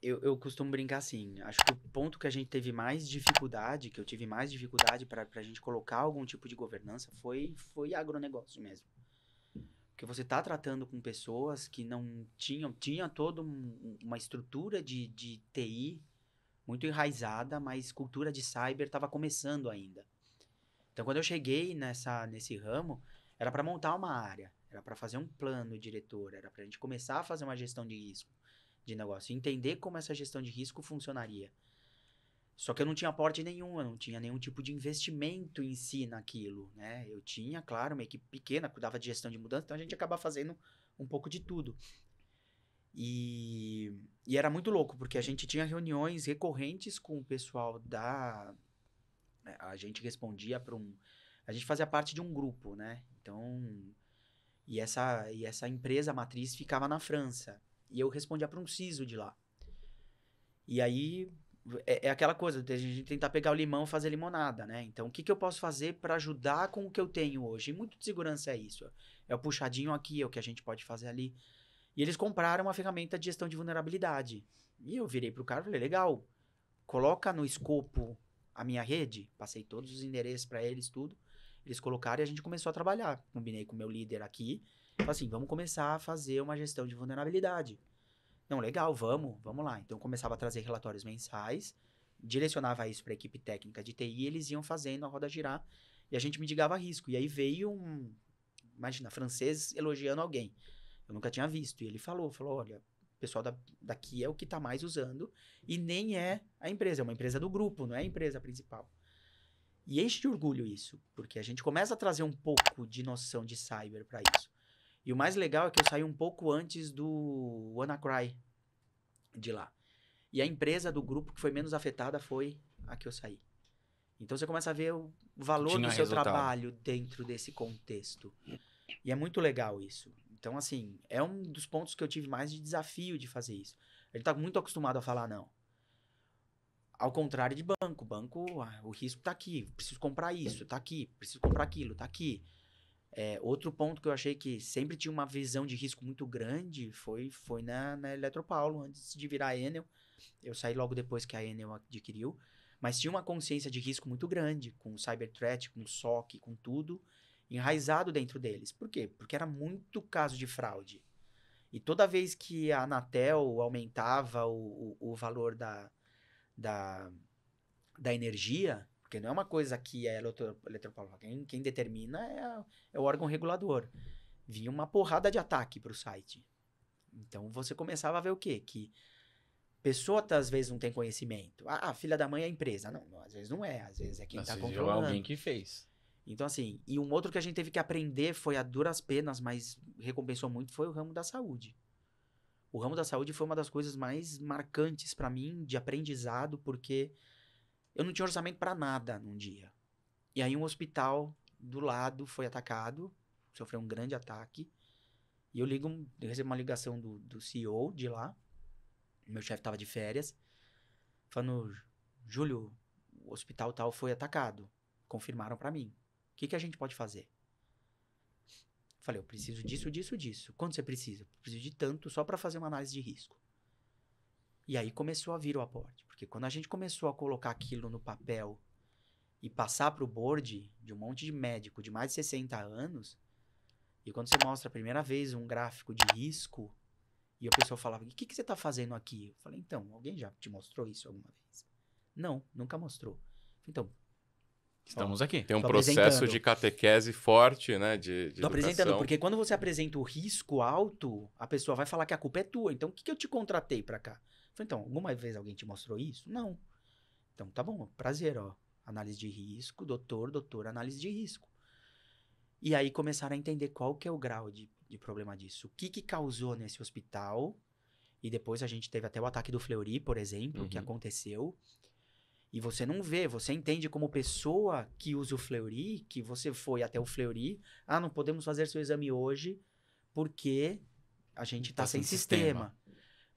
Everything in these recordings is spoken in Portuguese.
Eu costumo brincar assim, acho que o ponto que a gente teve mais dificuldade, que eu tive mais dificuldade para a gente colocar algum tipo de governança foi agronegócio mesmo. Porque você está tratando com pessoas que não tinha toda uma estrutura de TI muito enraizada, mas cultura de cyber estava começando ainda. Então, quando eu cheguei nesse ramo, era para montar uma área, era para fazer um plano diretor, era para a gente começar a fazer uma gestão de risco de negócio, entender como essa gestão de risco funcionaria. Só que eu não tinha aporte nenhum, eu não tinha nenhum tipo de investimento em si naquilo, né? Eu tinha, claro, uma equipe pequena, cuidava de gestão de mudança, então a gente acaba fazendo um pouco de tudo. E era muito louco, porque a gente tinha reuniões recorrentes com o pessoal da. A gente respondia para um. A gente fazia parte de um grupo, né? Então. E essa empresa matriz ficava na França. E eu respondia para um CISO de lá. E aí. É aquela coisa, de a gente tentar pegar o limão e fazer limonada, né? Então, o que eu posso fazer para ajudar com o que eu tenho hoje? E muito de segurança é isso. É o puxadinho aqui, é o que a gente pode fazer ali. E eles compraram uma ferramenta de gestão de vulnerabilidade. E eu virei pro cara e falei, legal, coloca no escopo a minha rede. Passei todos os endereços para eles, tudo. Eles colocaram e a gente começou a trabalhar. Combinei com o meu líder aqui. Falei assim, vamos começar a fazer uma gestão de vulnerabilidade. Não, legal, vamos lá. Então eu começava a trazer relatórios mensais, direcionava isso para a equipe técnica de TI, e eles iam fazendo a roda girar e a gente mitigava risco. E aí veio imagina, francês elogiando alguém. Eu nunca tinha visto. E ele falou, olha, o pessoal daqui é o que está mais usando e nem é a empresa, é uma empresa do grupo, não é a empresa principal. E enche de orgulho isso, porque a gente começa a trazer um pouco de noção de cyber para isso. E o mais legal é que eu saí um pouco antes do WannaCry de lá. E a empresa do grupo que foi menos afetada foi a que eu saí. Então você começa a ver o valor Tinha do seu resultado. trabalho dentro desse contexto. E é muito legal isso. Então, assim, é um dos pontos que eu tive mais de desafio de fazer isso. A gente tá muito acostumado a falar não. Ao contrário de banco. Banco, o risco tá aqui. Preciso comprar isso, tá aqui. Preciso comprar aquilo, tá aqui. Outro ponto que eu achei que sempre tinha uma visão de risco muito grande foi na Eletropaulo, antes de virar a Enel. Eu saí logo depois que a Enel adquiriu. Mas tinha uma consciência de risco muito grande, com o Cyberthreat, com o SOC, com tudo, enraizado dentro deles. Por quê? Porque era muito caso de fraude. E toda vez que a Anatel aumentava o valor da, da energia, porque não é uma coisa que é Eletropaulo, quem determina é o órgão regulador. Vinha uma porrada de ataque para o site. Então você começava a ver o quê? Que pessoa às vezes não tem conhecimento. Ah, filha da mãe é a empresa. Não, às vezes não é. Às vezes é quem está Às vezes é alguém controlando. que fez. Então, assim, e um outro que a gente teve que aprender foi a duras penas, mas recompensou muito, foi o ramo da saúde. O ramo da saúde foi uma das coisas mais marcantes para mim de aprendizado, porque eu não tinha orçamento para nada num dia. E aí um hospital do lado foi atacado, sofreu um grande ataque. E eu recebo uma ligação do CEO de lá, meu chefe estava de férias, falando, Júlio, o hospital tal foi atacado. Confirmaram para mim. O que a gente pode fazer? Falei, eu preciso disso, disso, disso. Quanto você precisa? Preciso de tanto só para fazer uma análise de risco. E aí começou a vir o aporte. Porque quando a gente começou a colocar aquilo no papel e passar para o board de um monte de médico de mais de 60 anos, e quando você mostra a primeira vez um gráfico de risco, e a pessoa falava, o que você está fazendo aqui? Eu falei, então, alguém já te mostrou isso alguma vez? Não, nunca mostrou. Então, ó, Estamos aqui. Tem um tô processo de apresentando. catequese forte, né? De Tô apresentando, educação. porque quando você apresenta o risco alto, a pessoa vai falar que a culpa é tua. Então, o que eu te contratei pra cá? Eu falei, então, alguma vez alguém te mostrou isso? Não. Então, tá bom, prazer, ó. Análise de risco, doutor, análise de risco. E aí começaram a entender qual que é o grau de problema disso. O que causou nesse hospital. E depois a gente teve até o ataque do Fleury, por exemplo, que Uhum. aconteceu. E você não vê, você entende como pessoa que usa o Fleury, que você foi até o Fleury, não podemos fazer seu exame hoje porque a gente tá sem sistema.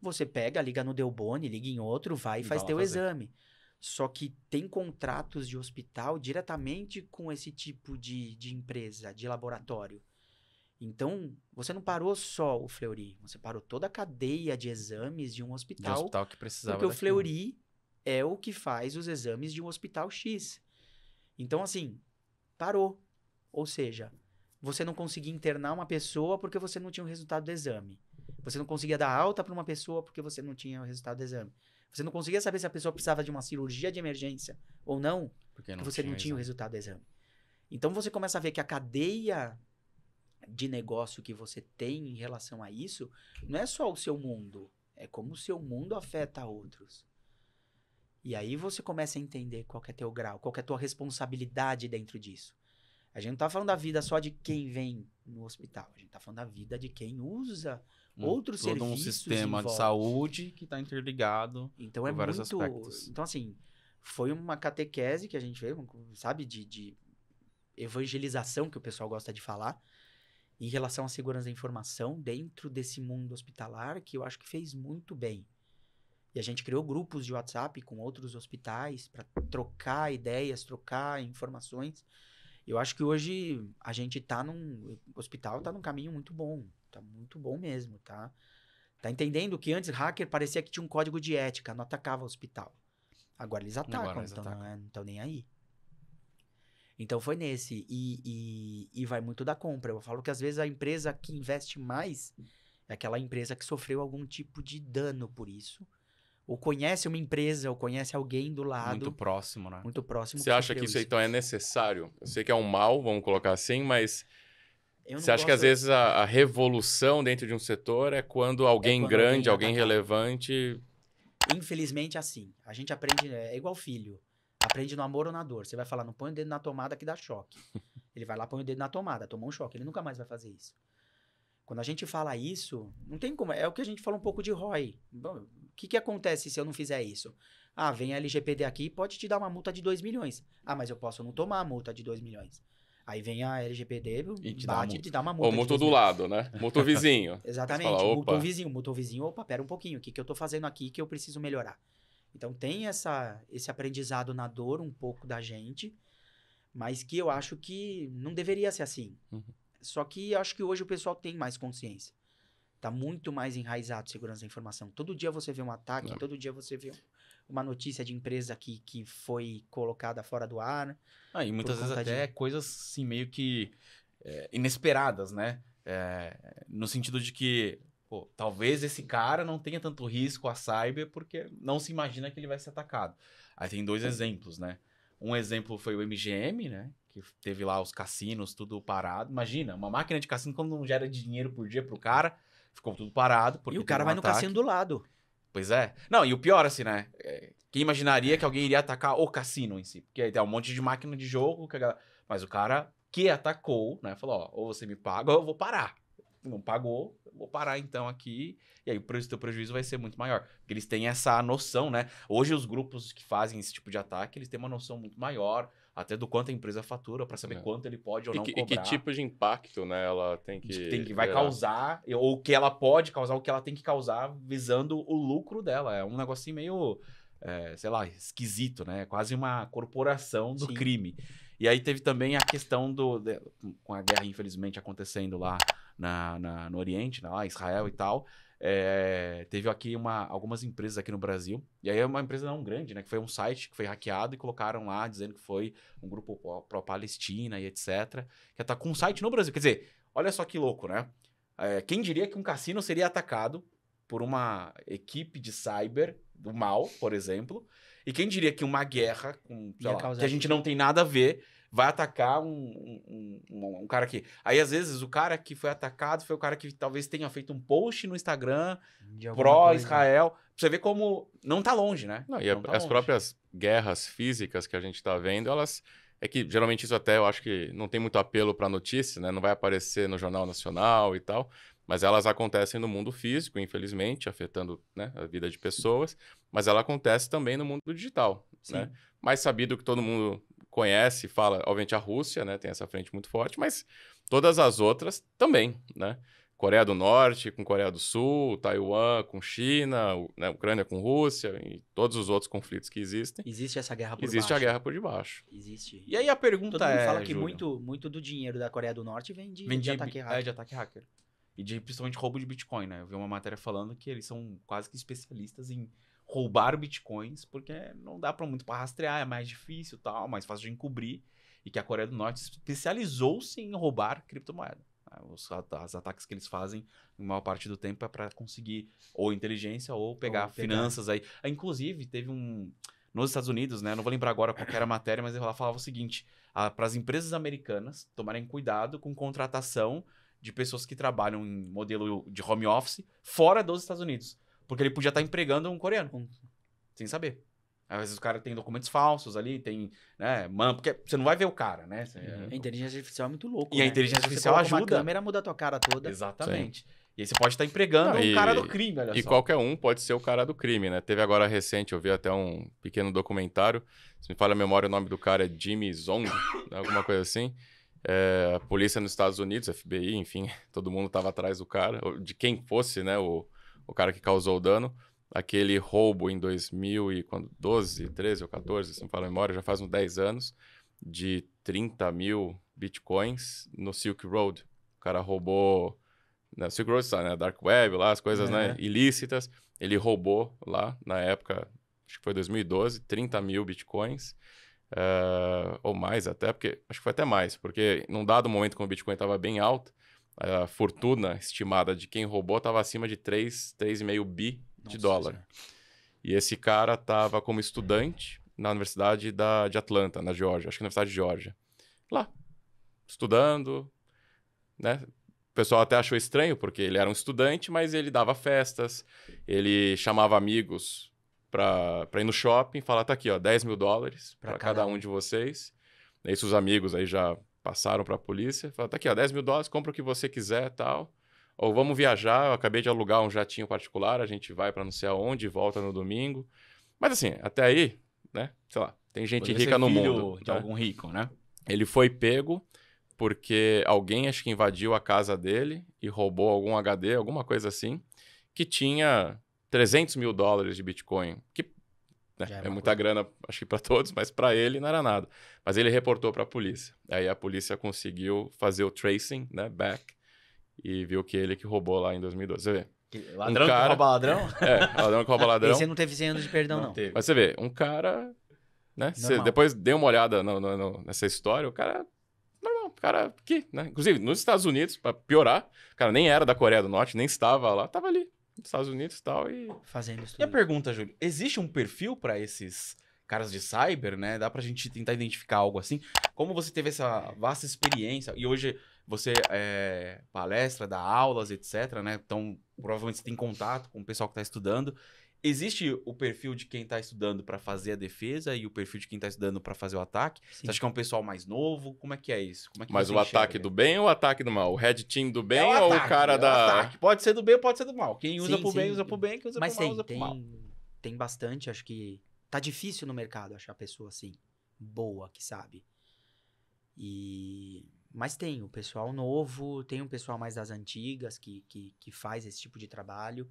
Você pega, liga no Delbone, liga em outro, vai e E vai faz lá teu fazer. exame. Só que tem contratos de hospital diretamente com esse tipo de empresa, de laboratório. Então, você não parou só o Fleury, você parou toda a cadeia de exames de um De hospital, hospital que precisava porque o daquilo. Fleury é o que faz os exames de um hospital X. Então, assim, parou. Ou seja, você não conseguia internar uma pessoa porque você não tinha o resultado do exame. Você não conseguia dar alta para uma pessoa porque você não tinha o resultado do exame. Você não conseguia saber se a pessoa precisava de uma cirurgia de emergência ou não, porque você não tinha o resultado do exame. Então você começa a ver que a cadeia de negócio que você tem em relação a isso não é só o seu mundo, é como o seu mundo afeta outros. E aí você começa a entender qual que é teu grau, qual que é a tua responsabilidade dentro disso. A gente não tá falando da vida só de quem vem no hospital, a gente tá falando da vida de quem usa outros todo serviços um sistema em de volta. saúde que está interligado Então por é vários muito... aspectos. Então, assim, foi uma catequese que a gente fez, sabe, de evangelização, que o pessoal gosta de falar, em relação à segurança da informação dentro desse mundo hospitalar, que eu acho que fez muito bem. E a gente criou grupos de WhatsApp com outros hospitais para trocar ideias, trocar informações. Eu acho que hoje a gente tá o hospital tá num caminho muito bom. Tá muito bom mesmo, tá? Tá entendendo que antes hacker parecia que tinha um código de ética, não atacava o hospital. Agora eles atacam, então não estão nem aí. Então foi nesse. E vai muito da compra. Eu falo que às vezes a empresa que investe mais é aquela empresa que sofreu algum tipo de dano por isso. Ou conhece uma empresa, ou conhece alguém do lado. Muito próximo, né? Muito próximo. Você acha que isso então é necessário? Eu sei que é um mal, vamos colocar assim, mas você acha que às vezes a revolução dentro de um setor é quando alguém grande, alguém relevante... Infelizmente é assim. A gente aprende, é igual filho. Aprende no amor ou na dor. Você vai falar, não põe o dedo na tomada que dá choque. Ele vai lá, põe o dedo na tomada, tomou um choque. Ele nunca mais vai fazer isso. Quando a gente fala isso, não tem como. É o que a gente fala um pouco de ROI. Bom, o que acontece se eu não fizer isso? Ah, vem a LGPD aqui e pode te dar uma multa de 2 milhões. Ah, mas eu posso não tomar a multa de 2 milhões. Aí vem a LGPD e te dá uma multa. Ou multa do lado, né? Multa o vizinho. Exatamente. Multa o vizinho. Opa, pera um pouquinho. O que eu tô fazendo aqui que eu preciso melhorar? Então tem esse aprendizado na dor um pouco da gente, mas que eu acho que não deveria ser assim. Uhum. Só que eu acho que hoje o pessoal tem mais consciência. Tá muito mais enraizado segurança da informação. Todo dia você vê um ataque, todo dia você vê uma notícia de empresa que foi colocada fora do ar. E muitas vezes até coisas assim meio que inesperadas, né? No sentido de que talvez esse cara não tenha tanto risco a cyber porque não se imagina que ele vai ser atacado. Aí tem 2 exemplos, né? Um exemplo foi o MGM, né? Que teve lá os cassinos, tudo parado. Imagina, uma máquina de cassino quando não gera dinheiro por dia pro cara, ficou tudo parado. E o cara vai no cassino do lado. Pois é. Não, e o pior assim, né? Quem imaginaria que alguém iria atacar o cassino em si? Porque aí tem um monte de máquina de jogo, mas o cara que atacou, né? Falou, ou você me paga ou eu vou parar. Não pagou, vou parar então aqui, e aí o teu prejuízo vai ser muito maior. Porque eles têm essa noção, né? Hoje os grupos que fazem esse tipo de ataque, eles têm uma noção muito maior, até do quanto a empresa fatura, para saber quanto ele pode ou não cobrar. E que tipo de impacto, né, ela tem que vai causar, ou o que ela pode causar, o que ela tem que causar, visando o lucro dela. É um negocinho meio, sei lá, esquisito, né? Quase uma corporação do crime. E aí teve também a questão com a guerra, infelizmente, acontecendo lá no Oriente, lá, Israel e tal, teve aqui algumas empresas aqui no Brasil, e aí é uma empresa não grande, né, que foi um site que foi hackeado e colocaram lá dizendo que foi um grupo pró-Palestina e etc, que atacou um site no Brasil. Quer dizer, olha só que louco, né? Quem diria que um cassino seria atacado por uma equipe de cyber do mal, por exemplo, e quem diria que uma guerra, que a gente não tem nada a ver, vai atacar um cara aqui. Aí, às vezes, o cara que foi atacado foi o cara que talvez tenha feito um post no Instagram pró-Israel. Pra você ver como não tá longe, né? Não, e as próprias guerras físicas que a gente tá vendo, elas... É que, geralmente, isso até eu acho que não tem muito apelo pra notícia, né? Não vai aparecer no Jornal Nacional e tal, mas elas acontecem no mundo físico, infelizmente, afetando, né, a vida de pessoas, mas ela acontece também no mundo digital, né? Mais sabido que todo mundo conhece, fala, obviamente a Rússia, né, tem essa frente muito forte, mas todas as outras também, né? Coreia do Norte com Coreia do Sul, Taiwan com China, né, Ucrânia com Rússia e todos os outros conflitos que existem. Existe essa guerra por Existe baixo. a guerra por debaixo. Existe. E aí a pergunta Todo mundo fala que Júlio, muito do dinheiro da Coreia do Norte vem de ataque de hacker. ataque hacker. E principalmente roubo de Bitcoin, né? Eu vi uma matéria falando que eles são quase que especialistas em roubar Bitcoins, porque não dá muito para rastrear, é mais difícil e tal, mais fácil de encobrir. E que a Coreia do Norte especializou-se em roubar criptomoeda. Os ataques que eles fazem, na maior parte do tempo, é para conseguir ou inteligência ou pegar finanças aí. Inclusive, teve nos Estados Unidos, né? Não vou lembrar agora qual que era a matéria, mas ela falava o seguinte: para as empresas americanas tomarem cuidado com contratação de pessoas que trabalham em modelo de home office fora dos Estados Unidos. Porque ele podia estar empregando um coreano, sem saber. Às vezes o cara tem documentos falsos ali, tem, né, porque você não vai ver o cara, né? A inteligência artificial é muito louco, E a inteligência artificial você ajuda. uma câmera, muda a tua cara toda. Exatamente. Sim. E aí você pode estar empregando um cara do crime, olha só. E qualquer um pode ser o cara do crime, né? Teve agora recente, eu vi até um pequeno documentário, se me falha a memória, o nome do cara é Jimmy Zong, alguma coisa assim. A polícia nos Estados Unidos, FBI, enfim, todo mundo estava atrás do cara, de quem fosse, né, o cara que causou o dano. Aquele roubo em 2012, 13 ou 14, se não me fala a memória, já faz uns 10 anos, de 30 mil bitcoins no Silk Road. O cara roubou, na Silk Road, né, Dark Web, lá, as coisas né, ilícitas. Ele roubou lá, na época, acho que foi 2012, 30 mil bitcoins, ou mais até, porque acho que foi até mais, porque num dado momento, quando o Bitcoin estava bem alto, a fortuna estimada de quem roubou estava acima de 3,5 bi de dólar. Senhora. E esse cara estava como estudante na Universidade de Atlanta, na Geórgia, acho que na Universidade de Geórgia. Lá, estudando, né? O pessoal até achou estranho, porque ele era um estudante, mas ele dava festas, ele chamava amigos para ir no shopping, falar, tá aqui, ó, 10 mil dólares para cada um de vocês. E aí, seus amigos aí já passaram para a polícia, falaram, tá aqui, ó, 10 mil dólares, compra o que você quiser e tal. Ou vamos viajar, eu acabei de alugar um jatinho particular, a gente vai para não sei aonde e volta no domingo. Mas assim, até aí, né, sei lá, tem gente rica no mundo. De algum rico, né? Ele foi pego porque alguém, acho que invadiu a casa dele e roubou algum HD, alguma coisa assim, que tinha 300 mil dólares de Bitcoin, que né, é muita grana, acho que para todos, mas para ele não era nada. Mas ele reportou para a polícia. Aí a polícia conseguiu fazer o tracing, né, back, e viu que ele que roubou lá em 2012. Você vê. Ladrão que rouba ladrão? Ladrão que rouba ladrão. Esse não teve 100 anos de perdão, não. Mas você vê, um cara, né? Você depois dê uma olhada nessa história, o cara... Normal, o cara aqui, né? Inclusive, nos Estados Unidos, para piorar, o cara nem era da Coreia do Norte, nem estava lá, estava ali, nos Estados Unidos e tal, e... Fazendo isso tudo. E a pergunta, Júlio, existe um perfil para esses caras de cyber, né? Dá pra gente tentar identificar algo assim? Como você teve essa vasta experiência e hoje você palestra, dá aulas, etc, né? Então, provavelmente você tem contato com o pessoal que está estudando. Existe o perfil de quem está estudando para fazer a defesa e o perfil de quem está estudando para fazer o ataque? Sim. Você acha que é um pessoal mais novo? Como é que é isso? Como é que Mas o ataque do bem ou o ataque do mal? O red team do bem ou o cara da... Ataque. Pode ser do bem ou pode ser do mal. Quem usa pro bem, usa pro bem. Quem usa pro mal, usa pro mal. Tem bastante, acho que... Tá difícil no mercado achar pessoa assim, boa, que sabe. Mas tem o pessoal novo, tem um pessoal mais das antigas que faz esse tipo de trabalho.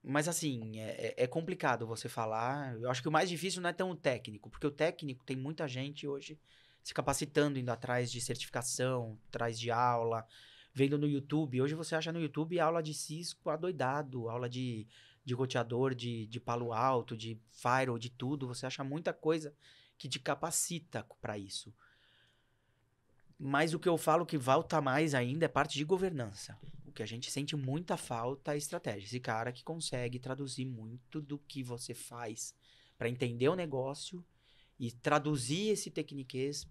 Mas assim, é complicado você falar. Eu acho que o mais difícil não é tão o técnico, porque o técnico tem muita gente hoje se capacitando, indo atrás de certificação, atrás de aula, vendo no YouTube. Hoje você acha no YouTube aula de Cisco adoidado, aula de roteador, de Palo Alto, de Firewall, de tudo. Você acha muita coisa que te capacita para isso. Mas o que eu falo que falta mais ainda é parte de governança. O que a gente sente muita falta é estratégia. Esse cara que consegue traduzir muito do que você faz para entender o negócio e traduzir esse tecniquez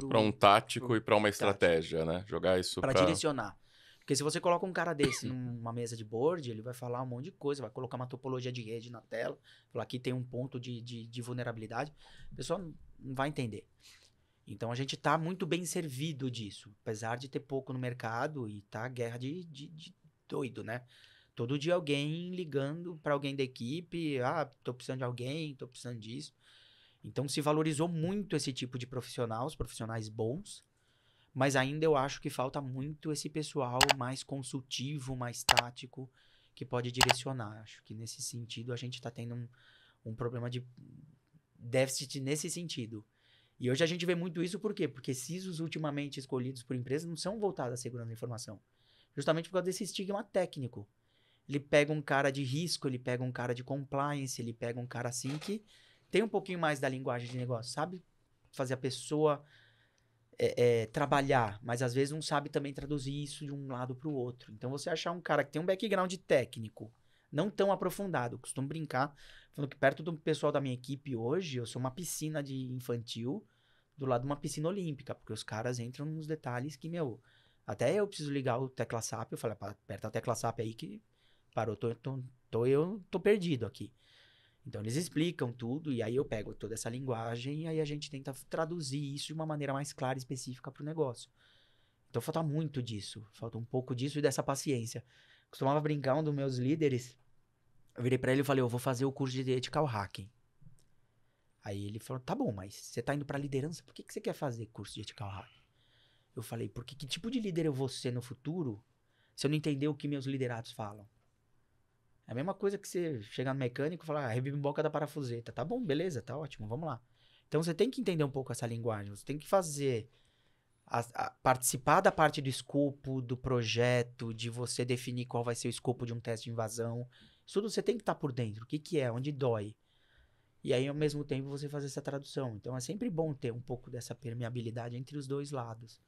para um tático e para uma estratégia, né? Jogar isso para direcionar. Porque se você coloca um cara desse numa mesa de board, ele vai falar um monte de coisa, vai colocar uma topologia de rede na tela, falar aqui tem um ponto de vulnerabilidade, a pessoa não vai entender. Então a gente tá muito bem servido disso, apesar de ter pouco no mercado e tá guerra de doido, né? Todo dia alguém ligando para alguém da equipe, tô precisando de alguém, tô precisando disso. Então se valorizou muito esse tipo de profissional, os profissionais bons, Mas ainda eu acho que falta muito esse pessoal mais consultivo, mais tático, que pode direcionar. Acho que nesse sentido a gente está tendo um problema de déficit nesse sentido. E hoje a gente vê muito isso por quê? Porque CISOs ultimamente escolhidos por empresas não são voltados à segurança da informação. Justamente por causa desse estigma técnico. Ele pega um cara de risco, ele pega um cara de compliance, ele pega um cara assim que tem um pouquinho mais da linguagem de negócio, sabe fazer a pessoa trabalhar, mas às vezes não sabe também traduzir isso de um lado para o outro. Então você achar um cara que tem um background técnico, não tão aprofundado, eu costumo brincar, falando que perto do pessoal da minha equipe hoje, eu sou uma piscina de infantil do lado de uma piscina olímpica, porque os caras entram nos detalhes que, até eu preciso ligar o tecla SAP, eu falei, aperta a tecla SAP aí que parou, eu tô perdido aqui. Então eles explicam tudo e aí eu pego toda essa linguagem e aí a gente tenta traduzir isso de uma maneira mais clara e específica para o negócio. Então falta muito disso, falta um pouco disso e dessa paciência. Costumava brincar, um dos meus líderes, eu virei para ele e falei, eu vou fazer o curso de Ethical Hacking. Aí ele falou, tá bom, mas você tá indo pra liderança, por que você quer fazer curso de Ethical Hacking? Eu falei, porque que tipo de líder eu vou ser no futuro se eu não entender o que meus liderados falam? É a mesma coisa que você chegar no mecânico e falar, rebimboca da parafuseta. Tá bom, beleza, tá ótimo, vamos lá. Então você tem que entender um pouco essa linguagem, você tem que fazer, participar da parte do escopo, do projeto, de você definir qual vai ser o escopo de um teste de invasão. Isso tudo você tem que estar por dentro, o que é, onde dói. E aí, ao mesmo tempo, você fazer essa tradução. Então, é sempre bom ter um pouco dessa permeabilidade entre os dois lados.